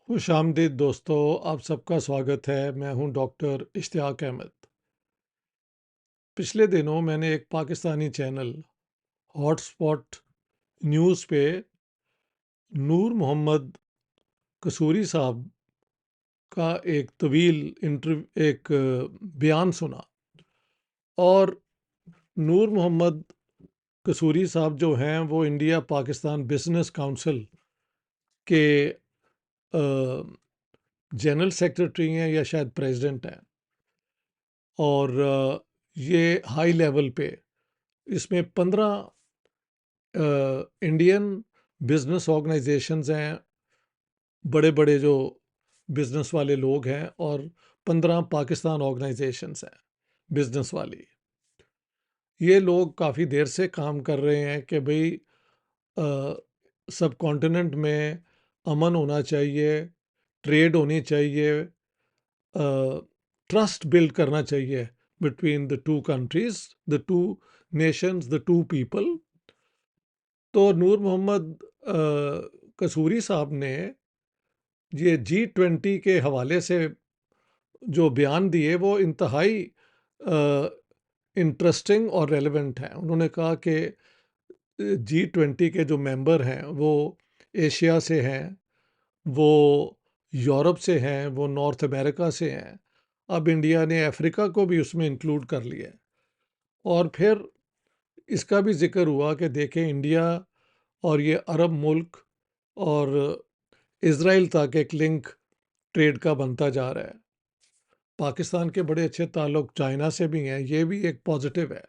خوش آمدید دوستو، آپ سب کا سواگت ہے۔ میں ہوں ڈاکٹر اشتیاق احمد۔ پچھلے دنوں میں نے ایک Pakistani channel hot spot news پہ نور محمد قصوری صاحب کا ایک طویل بیان سنا، اور نور محمد قصوری صاحب جو ہیں وہ انڈیا پاکستان بزنس کونسل کے جنرل سیکرٹری ہیں یا شاید پریزیڈنٹ ہیں، اور یہ ہائی لیول پہ اس میں 15 انڈین بزنس آرگنائزیشنز ہیں، بڑے بڑے جو بزنس والے لوگ ہیں، اور 15 پاکستان آرگنائزیشنز ہیں بزنس والی۔ یہ لوگ کافی دیر سے کام کر رہے ہیں کہ بھئی سب کانٹیننٹ میں امن ہونا چاہیے، ٹریڈ ہونی چاہیے، ٹرسٹ بلڈ کرنا چاہیے between the two countries, the two nations, the two people. تو نور محمد قصوری صاحب نے یہ G20 کے حوالے سے جو بیان دیے وہ انتہائی انٹرسٹنگ اور ریلیونٹ ہیں۔ انہوں نے کہا کہ G20 کے جو ممبر ہیں وہ ایشیا سے ہیں، وہ یورپ سے ہیں، وہ نارتھ امریکہ سے ہیں، اب انڈیا نے افریقہ کو بھی اس میں انکلوڈ کر لیا۔ اور پھر اس کا بھی ذکر ہوا کہ دیکھیں انڈیا اور یہ عرب ملک اور اسرائیل تک ایک لنک ٹریڈ کا بنتا جا رہا ہے۔ پاکستان کے بڑے اچھے تعلق چائنا سے بھی ہیں، یہ بھی ایک پازیٹیو ہے۔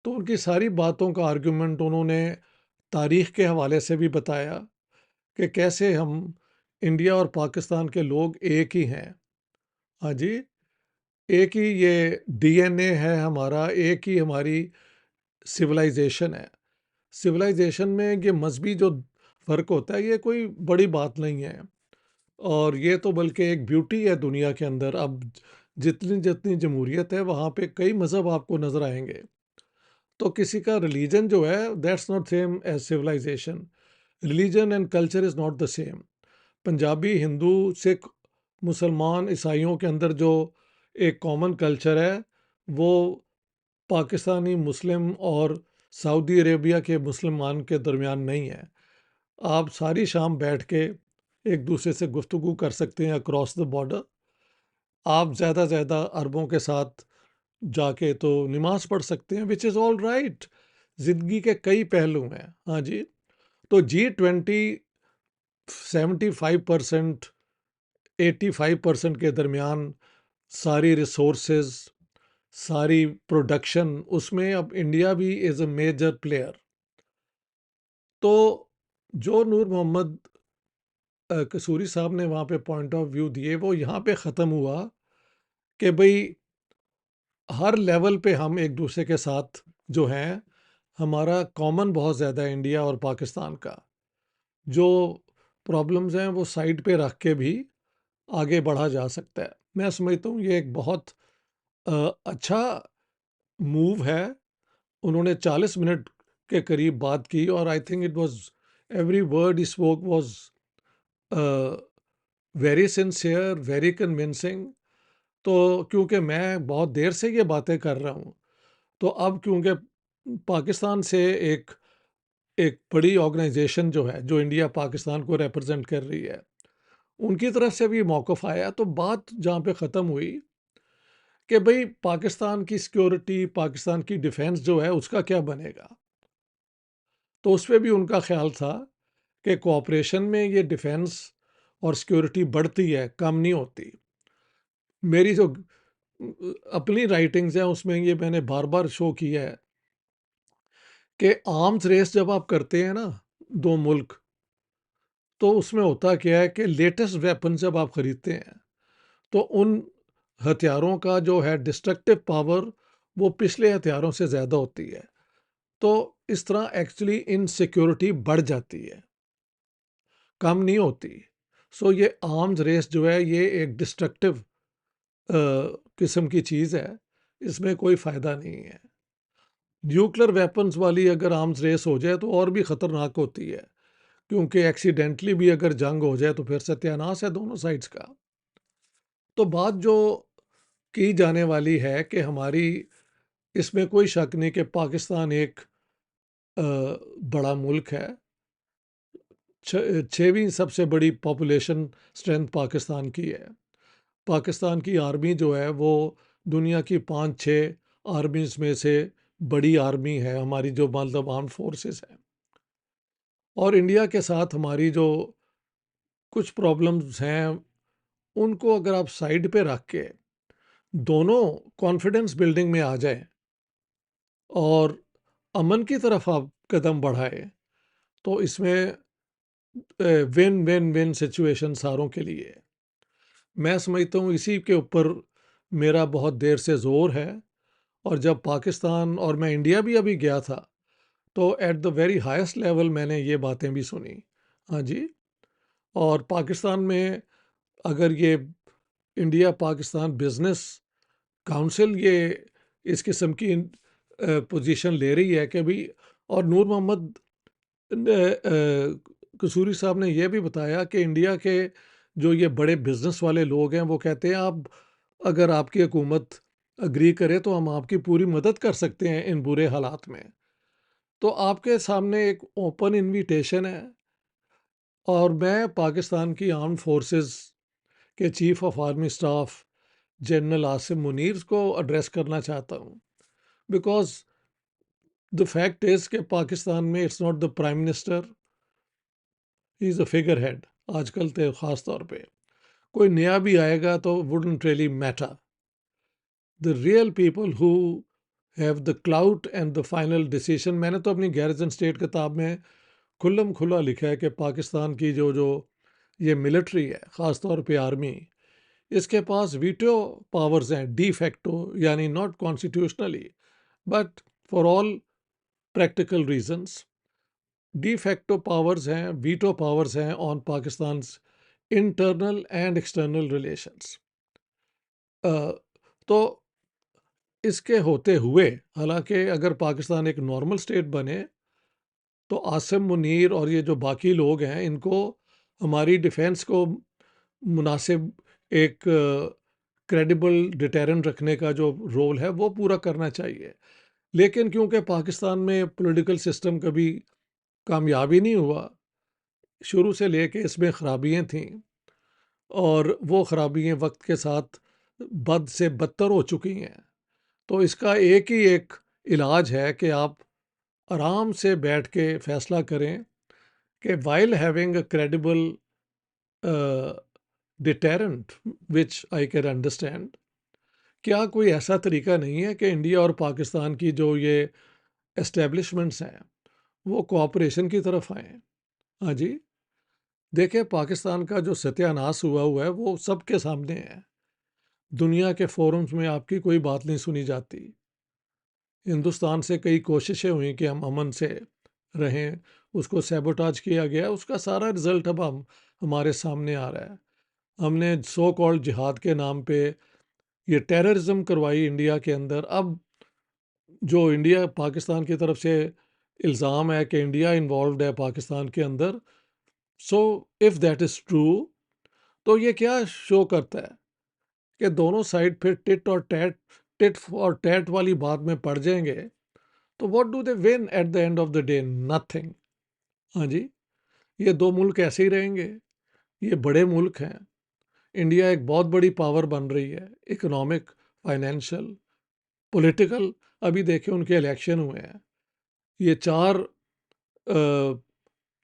تو ان کی ساری باتوں کا آرگیومنٹ انہوں نے تاریخ کے حوالے سے بھی بتایا کہ کیسے ہم انڈیا اور پاکستان کے لوگ ایک ہی ہیں۔ ہاں جی، ایک ہی یہ ڈی این اے ہے ہمارا، ایک ہی ہماری سویلائزیشن ہے۔ سویلائزیشن میں یہ مذہبی جو فرق ہوتا ہے یہ کوئی بڑی بات نہیں ہے، اور یہ تو بلکہ ایک بیوٹی ہے دنیا کے اندر۔ اب جتنی جمہوریت ہے وہاں پہ کئی مذہب آپ کو نظر آئیں گے، تو کسی کا ریلیجن جو ہے that's not same as civilization. Religion and culture is not the same. Punjabi, Hindu, Sikh, مسلمان، عیسائیوں کے اندر جو ایک کامن کلچر ہے وہ پاکستانی مسلم اور سعودی عربیہ کے مسلمان کے درمیان نہیں ہے۔ آپ ساری شام بیٹھ کے ایک دوسرے سے گفتگو کر سکتے ہیں اکراس دا بارڈر۔ آپ زیادہ زیادہ عربوں کے ساتھ جا کے تو نماز پڑھ سکتے ہیں، وچ از آل رائٹ۔ زندگی کے کئی پہلو ہیں۔ ہاں جی، تو G20 75%، 85% کے درمیان ساری ریسورسز، ساری پروڈکشن، اس میں اب انڈیا بھی از اے میجر پلیئر۔ تو جو نور محمد قصوری صاحب نے وہاں پہ پوائنٹ آف ویو دیے وہ یہاں پہ ختم ہوا کہ بھئی ہر لیول پہ ہم ایک دوسرے کے ساتھ جو ہیں، ہمارا کامن بہت زیادہ ہے انڈیا اور پاکستان کا۔ جو پرابلمز ہیں وہ سائڈ پہ رکھ کے بھی آگے بڑھا جا سکتا ہے۔ میں سمجھتا ہوں یہ ایک بہت اچھا موو ہے۔ انہوں نے 40 منٹ کے قریب بات کی، اور I think it was every word he spoke was very sincere, very convincing. تو کیونکہ میں بہت دیر سے یہ باتیں کر رہا ہوں، تو اب کیونکہ پاکستان سے ایک بڑی آرگنائزیشن جو ہے جو انڈیا پاکستان کو ریپرزینٹ کر رہی ہے، ان کی طرف سے بھی موقف آیا، تو بات جہاں پہ ختم ہوئی کہ بھئی پاکستان کی سیکیورٹی، پاکستان کی ڈیفینس جو ہے اس کا کیا بنے گا۔ تو اس پہ بھی ان کا خیال تھا کہ کوآپریشن میں یہ ڈیفینس اور سیکیورٹی بڑھتی ہے، کم نہیں ہوتی۔ میری جو اپنی رائٹنگز ہیں اس میں یہ میں نے بار بار شو کیا ہے کہ آرمز ریس جب آپ کرتے ہیں نا دو ملک، تو اس میں ہوتا کیا ہے کہ لیٹسٹ ویپن جب آپ خریدتے ہیں تو ان ہتھیاروں کا جو ہے ڈسٹرکٹیو پاور وہ پچھلے ہتھیاروں سے زیادہ ہوتی ہے، تو اس طرح ایکچولی ان سیکیورٹی بڑھ جاتی ہے، کم نہیں ہوتی۔ سو یہ آرمز ریس جو ہے یہ ایک ڈسٹرکٹیو قسم کی چیز ہے، اس میں کوئی فائدہ نہیں ہے۔ نیوکلر ویپنز والی اگر آرمز ریس ہو جائے تو اور بھی خطرناک ہوتی ہے، کیونکہ ایکسیڈنٹلی بھی اگر جنگ ہو جائے تو پھر ستیاناش ہے دونوں سائڈز کا۔ تو بات جو کی جانے والی ہے کہ ہماری، اس میں کوئی شک نہیں کہ پاکستان ایک بڑا ملک ہے، چھویں سب سے بڑی پاپولیشن اسٹرینتھ پاکستان کی ہے۔ پاکستان کی آرمی جو ہے وہ دنیا کی 5-6 آرمیز میں سے بڑی آرمی ہے، ہماری جو مطلب آرم فورسز ہے۔ اور انڈیا کے ساتھ ہماری جو کچھ پرابلمز ہیں ان کو اگر آپ سائڈ پہ رکھ کے دونوں کانفیڈنس بلڈنگ میں آ جائیں اور امن کی طرف آپ قدم بڑھائے تو اس میں ون ون ون سچویشن ساروں کے لیے ہے۔ میں سمجھتا ہوں اسی کے اوپر میرا بہت دیر سے زور ہے، اور جب پاکستان اور میں انڈیا بھی ابھی گیا تھا تو at the very highest level میں نے یہ باتیں بھی سنی۔ ہاں جی، اور پاکستان میں اگر یہ انڈیا پاکستان بزنس کاؤنسل یہ اس قسم کی پوزیشن لے رہی ہے کہ بھی، اور نور محمد قصوری صاحب نے یہ بھی بتایا کہ انڈیا کے جو یہ بڑے بزنس والے لوگ ہیں وہ کہتے ہیں آپ اگر آپ کی حکومت اگری کرے تو ہم آپ کی پوری مدد کر سکتے ہیں ان برے حالات میں۔ تو آپ کے سامنے ایک اوپن انویٹیشن ہے، اور میں پاکستان کی آرم فورسز کے chief of army staff general Asim Munir کو ایڈریس کرنا چاہتا ہوں، بیکاز دا فیکٹ از کہ پاکستان میں it's not the prime minister, he is a figurehead آج کل تو خاص طور پہ۔ کوئی نیا بھی آئے گا تو wouldn't really matter. The real people who have the clout and the final decision. میں نے تو اپنی گیرزن اسٹیٹ کتاب میں کھلم کھلا لکھا ہے کہ پاکستان کی جو یہ ملٹری ہے، خاص طور پہ آرمی، اس کے پاس ویٹو پاورز ہیں ڈی فیکٹو، یعنی not constitutionally but for all practical reasons, de facto powers ہیں، ویٹو پاورز ہیں آن پاکستان's انٹرنل اینڈ ایکسٹرنل ریلیشنس۔ تو اس کے ہوتے ہوئے، حالانکہ اگر پاکستان ایک نارمل اسٹیٹ بنے تو عاصم منیر اور یہ جو باقی لوگ ہیں ان کو ہماری ڈیفینس کو مناسب ایک کریڈیبل ڈیٹیرنٹ رکھنے کا جو رول ہے وہ پورا کرنا چاہیے۔ لیکن کیونکہ پاکستان میں پولیٹیکل سسٹم کبھی کامیاب ہی نہیں ہوا، شروع سے لے کے اس میں خرابیاں تھیں، اور وہ خرابیاں وقت کے ساتھ بد سے بدتر ہو چکی ہیں، تو اس کا ایک ہی ایک علاج ہے کہ آپ آرام سے بیٹھ کے فیصلہ کریں کہ while having a credible deterrent which I can understand، کیا کوئی ایسا طریقہ نہیں ہے کہ انڈیا اور پاکستان کی جو یہ اسٹیبلشمنٹس ہیں وہ کوآپریشن کی طرف آئیں؟ ہاں جی، دیکھیں پاکستان کا جو ستیہ ناش ہوا ہے وہ سب کے سامنے ہے، دنیا کے فورمز میں آپ کی کوئی بات نہیں سنی جاتی۔ ہندوستان سے کئی کوششیں ہوئیں کہ ہم امن سے رہیں، اس کو سیبوٹاج کیا گیا، اس کا سارا رزلٹ اب ہمارے سامنے آ رہا ہے۔ ہم نے سو کالڈ جہاد کے نام پہ یہ ٹیررزم کروائی انڈیا کے اندر۔ اب جو انڈیا پاکستان کی طرف سے الزام ہے کہ انڈیا انوالوڈ ہے پاکستان کے اندر، so if that is true تو یہ کیا شو کرتا ہے کہ دونوں سائڈ پھر ٹٹ اور ٹیٹ والی بات میں پڑ جائیں گے تو what do they won at the end of the day? Nothing. ہاں جی، یہ دو ملک ایسے ہی رہیں گے، یہ بڑے ملک ہیں، انڈیا ایک بہت بڑی پاور بن رہی ہے، اکنامک، فائنینشل، پولیٹیکل۔ ابھی دیکھیں ان کے الیکشن ہوئے ہیں، یہ 4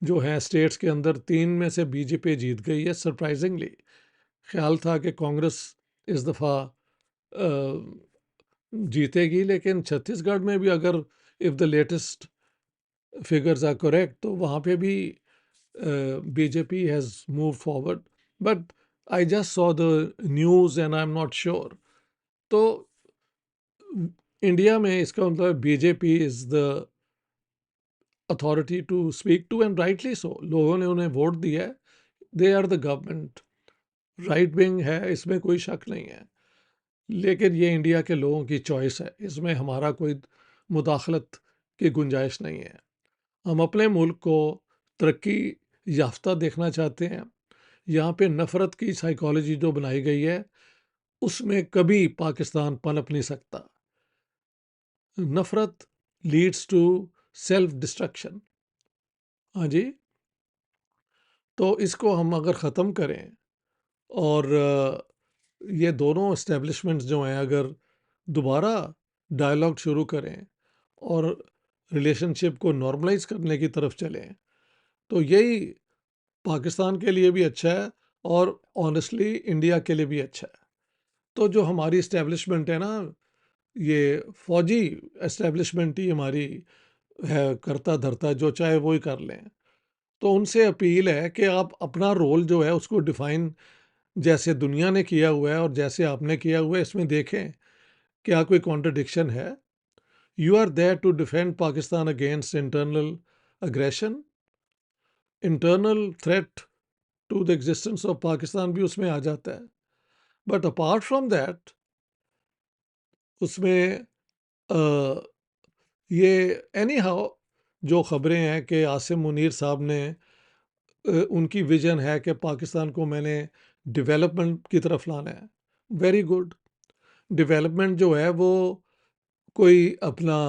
جو ہیں اسٹیٹس کے اندر 3 میں سے بی جے پی جیت گئی ہے سرپرائزنگلی۔ خیال تھا کہ کانگریس اس دفعہ جیتے گی، لیکن چھتیس گڑھ میں بھی اگر if the latest figures are correct تو وہاں پہ بھی B J P has move forward, but I just saw the news and I am not sure. تو انڈیا میں اس کا مطلب B J P is the authority to speak to, and rightly so, لوگوں نے انہیں ووٹ دیا ہے، they are the government, right wing ہے، اس میں کوئی شک نہیں ہے، لیکن یہ انڈیا کے لوگوں کی چوائس ہے، اس میں ہمارا کوئی مداخلت کی گنجائش نہیں ہے۔ ہم اپنے ملک کو ترقی یافتہ دیکھنا چاہتے ہیں. یہاں پہ نفرت کی سائیکالوجی جو بنائی گئی ہے اس میں کبھی پاکستان پنپ نہیں سکتا. نفرت لیڈس ٹو سیلف ڈسٹرکشن. ہاں جی. تو اس کو ہم اگر ختم کریں اور یہ دونوں اسٹیبلشمنٹس جو ہیں اگر دوبارہ ڈائلاگ شروع کریں اور ریلیشن شپ کو نارملائز کرنے کی طرف چلیں تو یہی پاکستان کے لیے بھی اچھا ہے اور آنیسٹلی انڈیا کے لیے بھی اچھا ہے. تو جو ہماری اسٹیبلشمنٹ ہے نا یہ فوجی اسٹیبلشمنٹ ہی ہماری ہے کرتا دھرتا جو چاہے وہی کر لیں. تو ان سے اپیل ہے کہ آپ اپنا رول جو ہے اس کو ڈیفائن جیسے دنیا نے کیا ہوا ہے اور جیسے آپ نے کیا ہوا ہے اس میں دیکھیں کیا کوئی کانٹرڈکشن ہے. You are there to defend Pakistan against internal aggression. Internal threat to the existence of Pakistan بھی اس میں آ جاتا ہے. بٹ اپارٹ فرام دیٹ اس میں یہ اینی ہاؤ جو خبریں ہیں کہ عاصم منیر صاحب نے ان کی ویژن ہے کہ پاکستان کو میں نے ڈیولپمنٹ کی طرف لانا ہے. Very good. ڈیولپمنٹ جو ہے وہ کوئی اپنا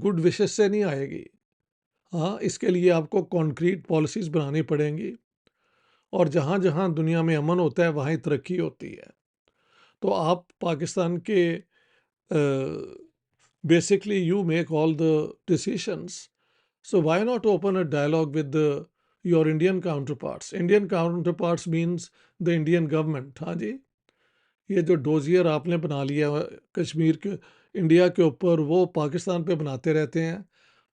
گڈ وشز سے نہیں آئے گی. ہاں اس کے لیے آپ کو کانکریٹ پالیسیز بنانی پڑیں گی اور جہاں جہاں دنیا میں امن ہوتا ہے وہیں ترقی ہوتی ہے. تو آپ پاکستان کے basically you make all the decisions. So why not open a dialogue with your Indian counter parts. Indian counter parts means the Indian government. ہاں جی. یہ جو ڈوزیئر آپ نے بنا لیا کشمیر کے انڈیا کے اوپر وہ پاکستان پہ بناتے رہتے ہیں.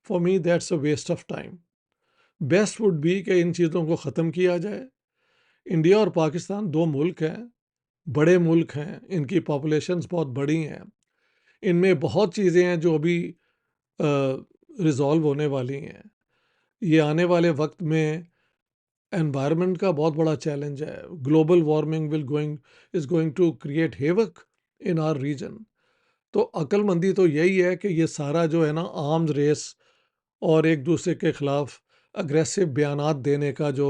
For me that's a waste of time. Best would be کہ ان چیزوں کو ختم کیا جائے. انڈیا اور پاکستان دو ملک ہیں, بڑے ملک ہیں, ان کی پاپولیشنز بہت بڑی ہیں, ان میں بہت چیزیں ہیں جو ابھی ریزالو ہونے والی ہیں. یہ آنے والے وقت میں انوائرمنٹ کا بہت بڑا چیلنج ہے. Global warming is going to create havoc in our region. تو عقل مندی تو یہی ہے کہ یہ سارا جو ہے نا آرمز ریس اور ایک دوسرے کے خلاف اگریسو بیانات دینے کا جو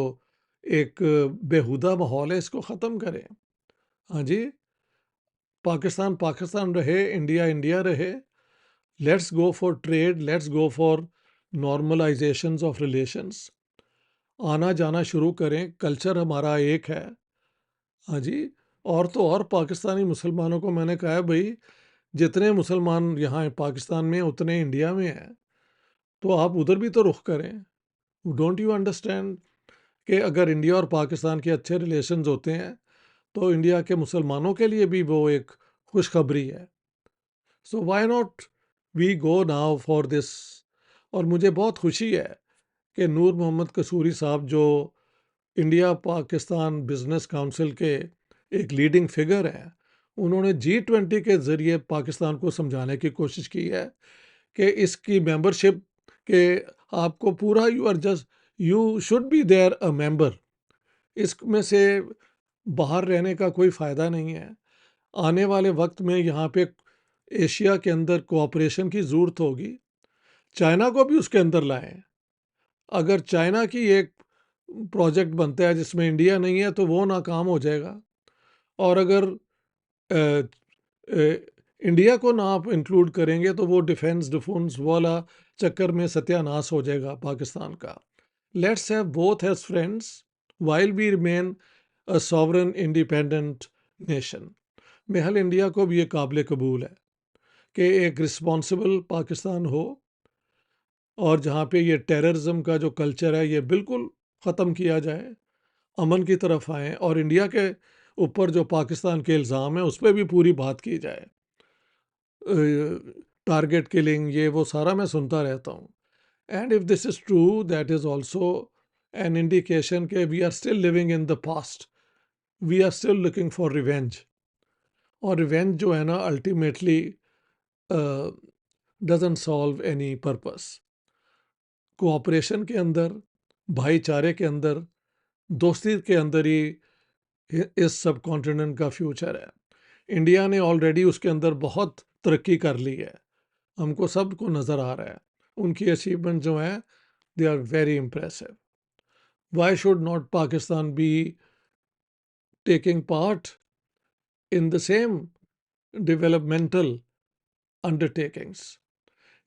ایک بیہودہ ماحول ہے اس کو ختم کریں. ہاں جی. پاکستان پاکستان رہے, انڈیا انڈیا رہے. Let's go for trade, let's go for normalizations of relations. آنا جانا شروع کریں. کلچر ہمارا ایک ہے. ہاں جی. اور تو اور پاکستانی مسلمانوں کو میں نے کہا ہے بھائی جتنے مسلمان یہاں پاکستان میں اتنے انڈیا میں ہیں تو آپ ادھر بھی تو رخ کریں. ڈونٹ یو انڈرسٹینڈ کہ اگر انڈیا اور پاکستان کے اچھے ریلیشنز ہوتے ہیں تو انڈیا کے مسلمانوں کے لیے بھی وہ ایک خوشخبری ہے. So why not we go now for this. اور مجھے بہت خوشی ہے کہ نور محمد قصوری صاحب جو انڈیا پاکستان بزنس کونسل کے ایک لیڈنگ فگر ہیں, انہوں نے G20 کے ذریعے پاکستان کو سمجھانے کی کوشش کی ہے کہ اس کی ممبرشپ کہ آپ کو پورا you should be there a member. اس میں سے باہر رہنے کا کوئی فائدہ نہیں ہے. آنے والے وقت میں یہاں پہ ایشیا کے اندر کوآپریشن کی ضرورت ہوگی. چائنا کو بھی اس کے اندر لائیں. اگر چائنا کی ایک پروجیکٹ بنتا ہے جس میں انڈیا نہیں ہے تو وہ ناکام ہو جائے گا. اور اگر انڈیا کو نہ آپ انکلوڈ کریں گے تو وہ ڈیفنس والا چکر میں ستیہ ناس ہو جائے گا پاکستان کا. Let's have both as friends while we remain a sovereign independent nation. محل انڈیا کو بھی یہ قابل قبول ہے کہ ایک رسپانسبل پاکستان ہو اور جہاں پہ یہ ٹیررزم کا جو کلچر ہے یہ بالکل ختم کیا جائے, امن کی طرف آئیں اور انڈیا کے اوپر جو پاکستان کے الزام ہیں اس پہ بھی پوری بات کی جائے. ٹارگٹ کلنگ یہ وہ سارا میں سنتا رہتا ہوں. And if this is true that is also an indication کہ we are still living in the past. We are still looking for revenge. اور ریونج جو ہے نا ultimately doesn't solve any purpose. Cooperation کے اندر, بھائی چارے کے اندر, دوستی کے اندر ہی اس سب کانٹیننٹ کا فیوچر ہے. انڈیا نے آلریڈی اس کے اندر بہت ترقی کر لی ہے, ہم کو سب کو نظر آ رہا ہے. ان کی اچیومنٹ جو ہیں they are very impressive. Why should not Pakistan be taking part in the same developmental undertakings?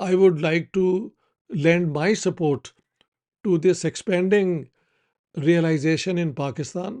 I would like to lend my support to this expanding realization in Pakistan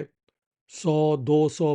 100, 200,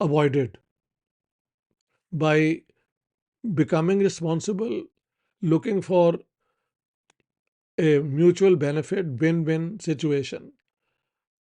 avoided by becoming responsible, looking for a mutual benefit win-win situation,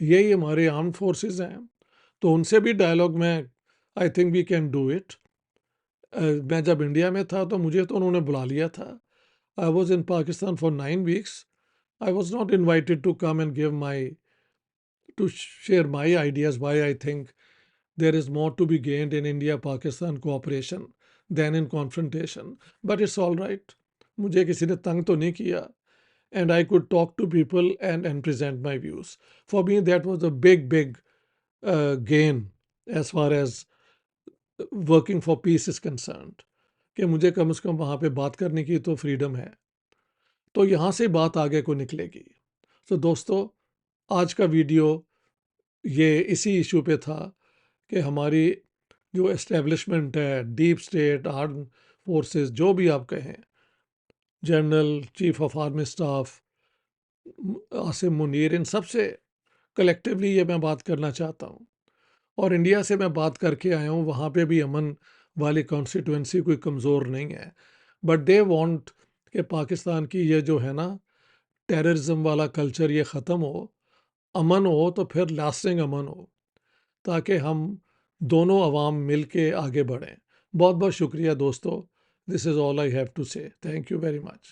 یہی ہمارے arm forces ہیں، تو ان سے بھی dialogue میں I think we can do it. میں جب India میں تھا تو مجھے تو انہوں نے بلا لیا تھا. I was in Pakistan for 9 weeks. I was not invited to come and to share my ideas why I think there is more to be gained in India-Pakistan cooperation than in confrontation. But it's all right. مجھے کسی نے تنگ تو نہیں کیا. And I could talk to people and present my views. For me, that was a big gain as far as working for peace is concerned, کہ مجھے کم از کم وہاں پہ بات کرنے کی تو فریڈم ہے، تو یہاں سے بات آگے کو نکلے گی. تو دوستو، آج کا ویڈیو یہ اسی ایشو پہ تھا کہ ہماری جو اسٹیبلشمنٹ ہے، ڈیپ اسٹیٹ، آرم فورسز، جو بھی آپ کہیں، general, chief of army staff, Asim Munir, ان سب سے کلیکٹیولی یہ میں بات کرنا چاہتا ہوں. اور انڈیا سے میں بات کر کے آیا ہوں، وہاں پہ بھی امن والی کانسٹیٹوئنسی کوئی کمزور نہیں ہے، بٹ دے وانٹ کہ پاکستان کی یہ جو ہے نا ٹیررزم والا کلچر یہ ختم ہو، امن ہو، تو پھر لاسٹنگ امن ہو، تاکہ ہم دونوں عوام مل کے آگے بڑھیں. بہت بہت شکریہ دوستو. دس از آل آئی ہیو ٹو سے. Thank you very much.